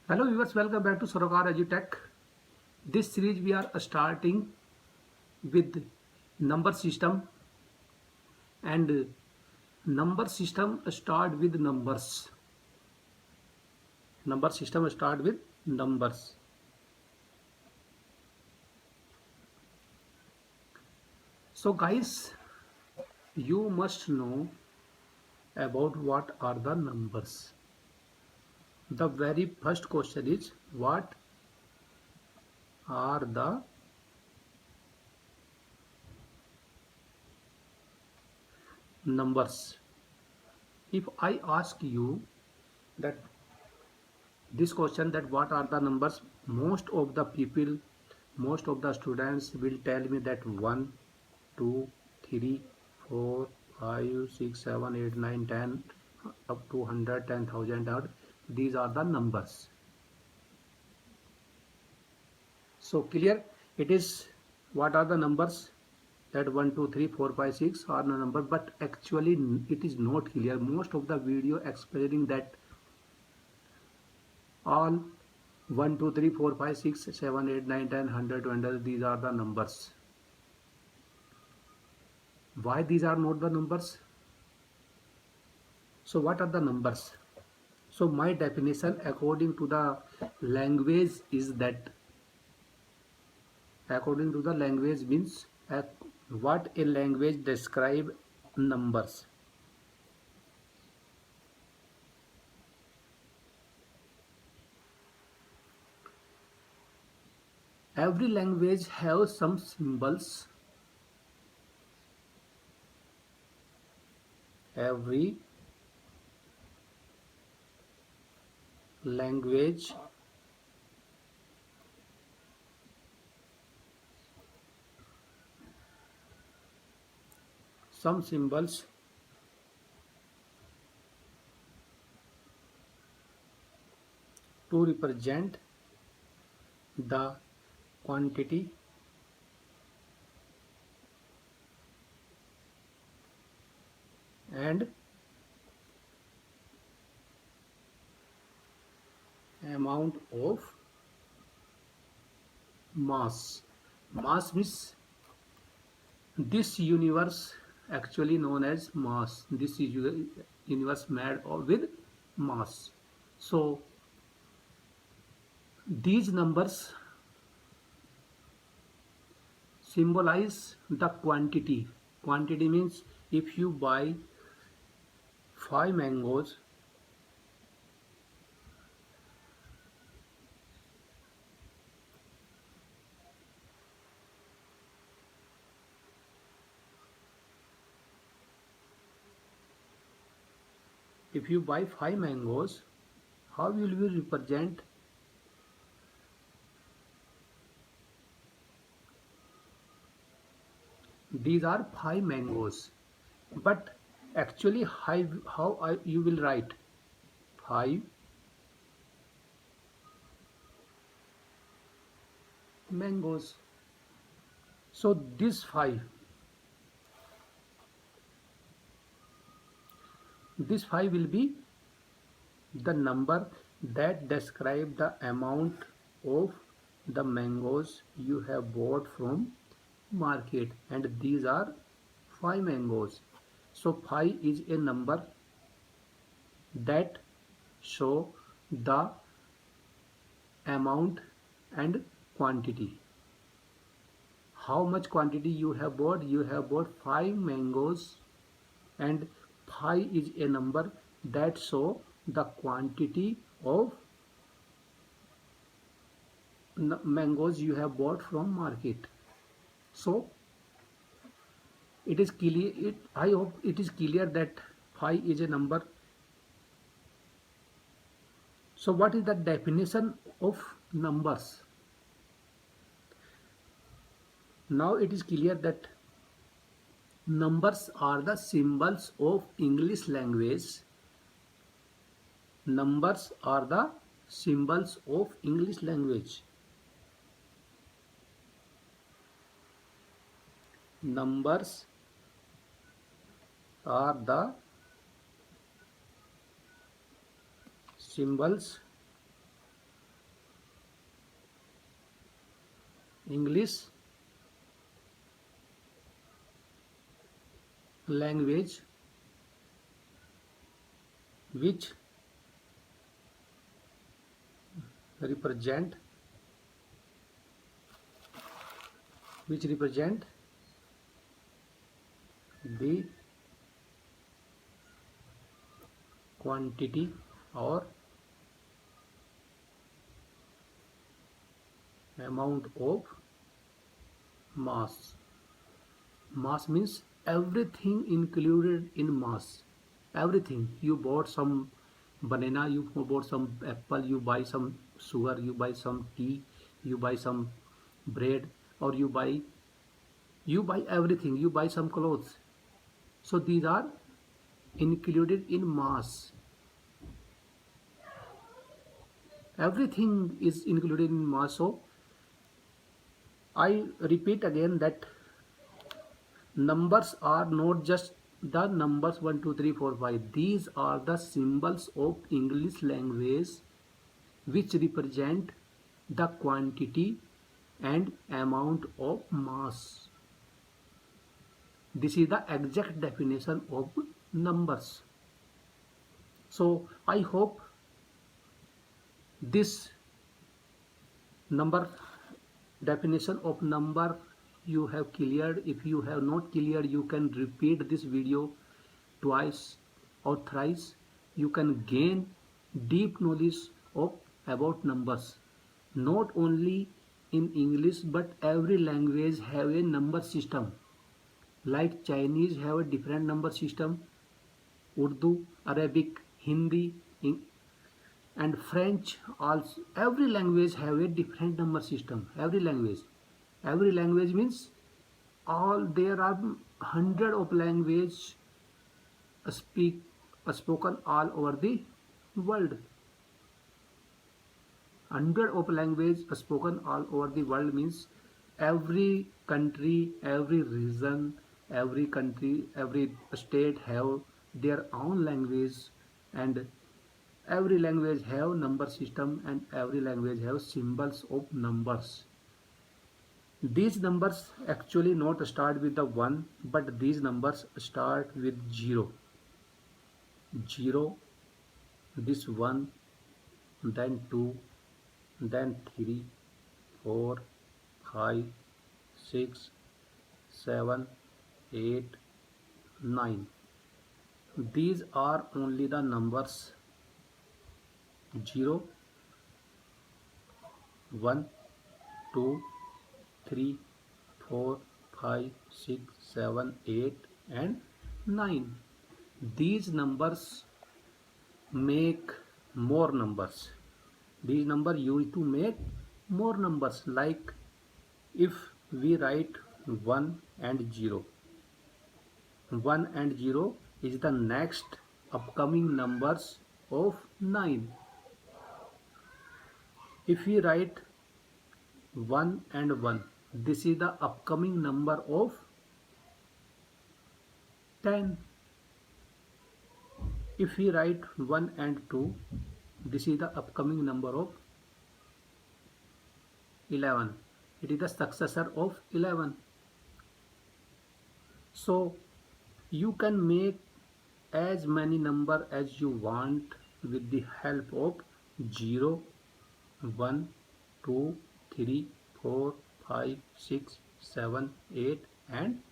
Hello viewers, welcome back to Sarokar EduTech. This series we are starting with number system and number system start with numbers. Number system start with numbers. So guys, you must know about what are the numbers. The very first question is what are the numbers? If I ask you that this question that what are the numbers, most of the students will tell me that 1 2 3 4 5 6 7 8 9 10 up to 100 10,000 odd. These are the numbers. So clear it is. What are the numbers? That 1 2 3 4 5 6 are the number, but actually it is not clear. Most of the video explaining that all 1 2 3 4 5 6 7 8 9 10 100 200, these are the numbers. Why these are not the numbers? So what are the numbers? So my definition according to the language is that, according to the language means what a language describe numbers. Every language has some symbols. Every language some symbols to represent the quantity and amount of mass. Mass means this universe actually known as mass. This is universe made with mass. So these numbers symbolize the quantity. Quantity means if you buy 5 mangoes, if you buy 5 mangoes, how will you represent? These are 5 mangoes, but actually how you will write 5 mangoes. So this 5 will be the number that describe the amount of the mangoes you have bought from market, and these are 5 mangoes. So 5 is a number that show the amount and quantity. How much quantity you have bought? You have bought 5 mangoes, and 5 is a number that show the quantity of mangoes you have bought from market. So it is clear, I hope it is clear that 5 is a number. So what is the definition of numbers? Now it is clear that numbers are the symbols of English language. Numbers are the symbols of English language. Numbers are the symbols English language which represent the quantity or amount of mass. Mass means everything included in mass. Everything. You bought some banana, you bought some apple, you buy some sugar, you buy some tea, you buy some bread, or you buy everything. You buy some clothes. So these are included in mass. Everything is included in mass. So I repeat again that numbers are not just the numbers 1 2 3 4 5. These are the symbols of English language which represent the quantity and amount of mass. This is the exact definition of numbers. So I hope this number definition of number you have cleared. If you have not cleared, you can repeat this video twice or thrice. You can gain deep knowledge of about numbers. Not only in English but every language have a number system. Like Chinese have a different number system, Urdu, Arabic, Hindi, and French also. Every language have a different number system. Every language means all there are hundred of language speak spoken all over the world. Hundred of language spoken all over the world means every country, every region, every country, every state have their own language, and every language have number system, and every language have symbols of numbers. These numbers actually not start with the 1, but these numbers start with 0. 0, this 1, then 2, then 3, 4, 5, 6, 7, 8, 9. These are only the numbers 0, 1, 2, 3, 4, 5, 6, 7, 8 and 9. These numbers make more numbers. These numbers used to make more numbers, like if we write 1 and 0. 1 and 0 is the next upcoming numbers of 9. If we write 1 and 1, this is the upcoming number of 10. If we write 1 and 2, this is the upcoming number of 11. It is the successor of 11. So you can make as many number as you want with the help of 0, 1, 2, 3, 4, 5, 6, 7, 8 and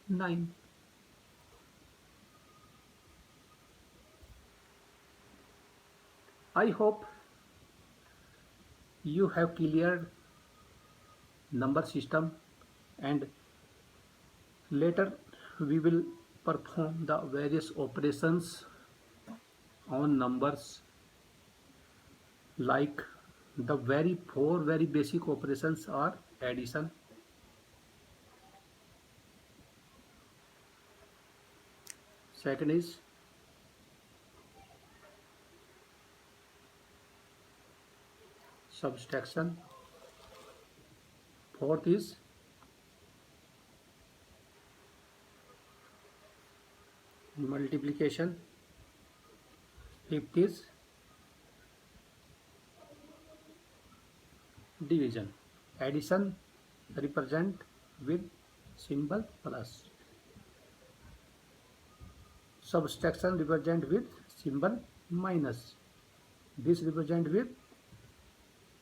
9. I hope you have cleared number system, and later we will perform the various operations on numbers, like the four very basic operations are addition, second is subtraction, fourth is multiplication, fifth is division. Addition, represent with symbol plus. Subtraction represent with symbol minus. This represent with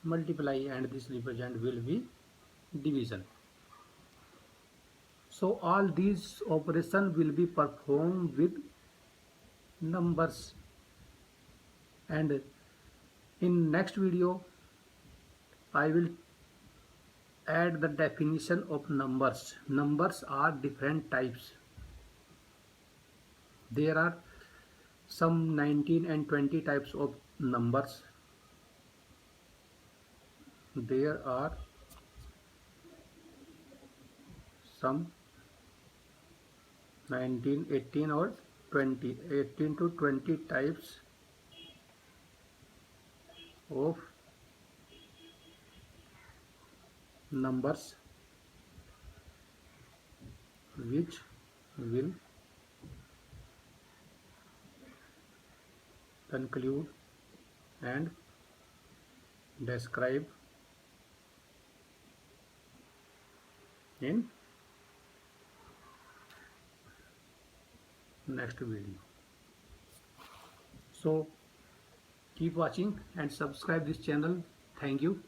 multiply and this represent will be division. So all these operation will be performed with numbers, and in next video I will add the definition of numbers. Numbers are different types. There are some 19 and 20 types of numbers. There are some 19, 18 or 20, 18 to 20 types of numbers which will conclude and describe in next video. So keep watching and subscribe this channel. Thank you.